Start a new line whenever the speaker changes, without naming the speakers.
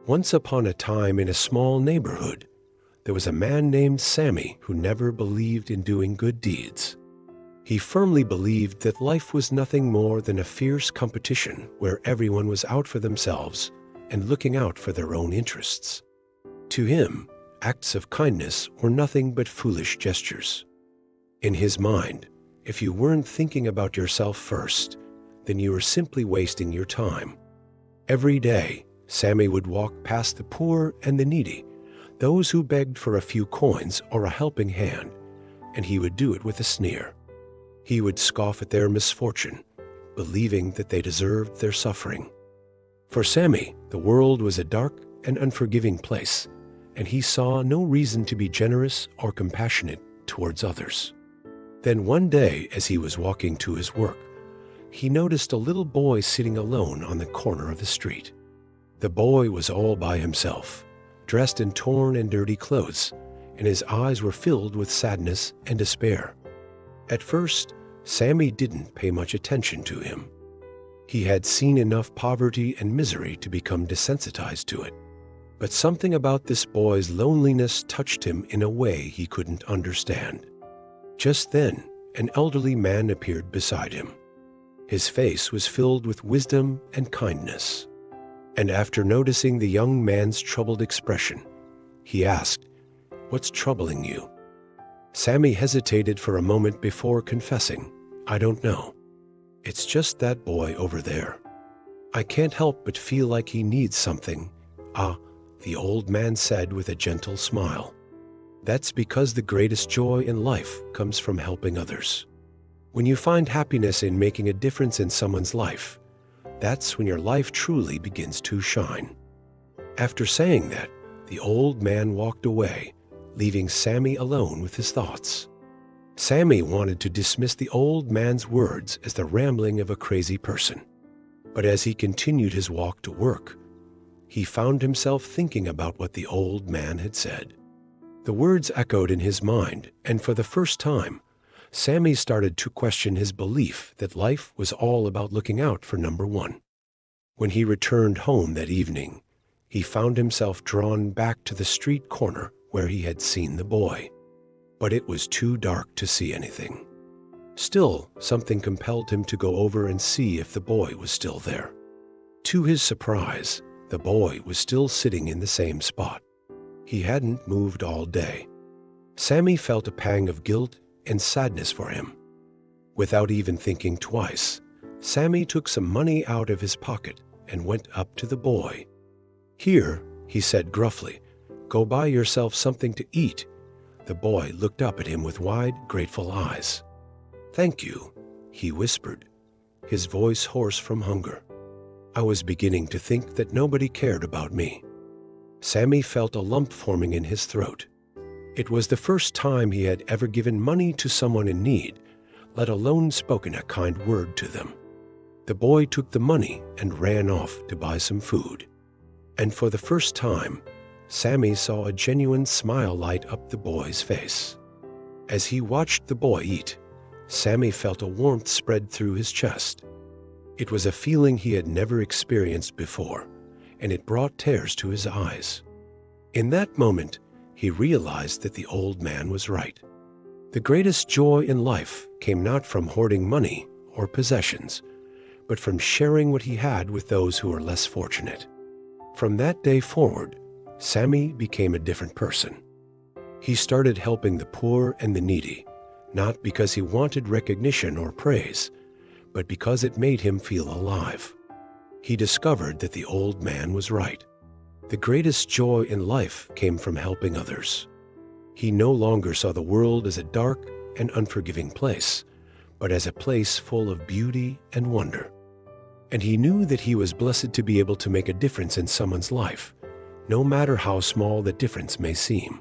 Once upon a time in a small neighborhood, there was a man named Sammy who never believed in doing good deeds. He firmly believed that life was nothing more than a fierce competition where everyone was out for themselves and looking out for their own interests. To him, acts of kindness were nothing but foolish gestures. In his mind, if you weren't thinking about yourself first, then you were simply wasting your time. Every day, Sammy would walk past the poor and the needy, those who begged for a few coins or a helping hand, and he would do it with a sneer. He would scoff at their misfortune, believing that they deserved their suffering. For Sammy, the world was a dark and unforgiving place, and he saw no reason to be generous or compassionate towards others. Then one day, as he was walking to his work, he noticed a little boy sitting alone on the corner of the street. The boy was all by himself, dressed in torn and dirty clothes, and his eyes were filled with sadness and despair. At first, Sammy didn't pay much attention to him. He had seen enough poverty and misery to become desensitized to it. But something about this boy's loneliness touched him in a way he couldn't understand. Just then, an elderly man appeared beside him. His face was filled with wisdom and kindness. And after noticing the young man's troubled expression, he asked, "What's troubling you?" Sammy hesitated for a moment before confessing, "I don't know. It's just that boy over there. I can't help but feel like he needs something." "Ah," the old man said with a gentle smile. "That's because the greatest joy in life comes from helping others. When you find happiness in making a difference in someone's life, that's when your life truly begins to shine." After saying that, the old man walked away, leaving Sammy alone with his thoughts. Sammy wanted to dismiss the old man's words as the rambling of a crazy person. But as he continued his walk to work, he found himself thinking about what the old man had said. The words echoed in his mind, and for the first time, Sammy started to question his belief that life was all about looking out for number one. When he returned home that evening, he found himself drawn back to the street corner where he had seen the boy. But it was too dark to see anything. Still, something compelled him to go over and see if the boy was still there. To his surprise, the boy was still sitting in the same spot. He hadn't moved all day. Sammy felt a pang of guilt and sadness for him. Without even thinking twice, Sammy took some money out of his pocket and went up to the boy. "Here," he said gruffly, "go buy yourself something to eat." The boy looked up at him with wide, grateful eyes. "Thank you," he whispered, his voice hoarse from hunger. "I was beginning to think that nobody cared about me." Sammy felt a lump forming in his throat. It was the first time he had ever given money to someone in need, let alone spoken a kind word to them. The boy took the money and ran off to buy some food. And for the first time, Sammy saw a genuine smile light up the boy's face. As he watched the boy eat, Sammy felt a warmth spread through his chest. It was a feeling he had never experienced before, and it brought tears to his eyes. In that moment, he realized that the old man was right. The greatest joy in life came not from hoarding money or possessions, but from sharing what he had with those who were less fortunate. From that day forward, Sammy became a different person. He started helping the poor and the needy, not because he wanted recognition or praise, but because it made him feel alive. He discovered that the old man was right. The greatest joy in life came from helping others. He no longer saw the world as a dark and unforgiving place, but as a place full of beauty and wonder. And he knew that he was blessed to be able to make a difference in someone's life, no matter how small the difference may seem.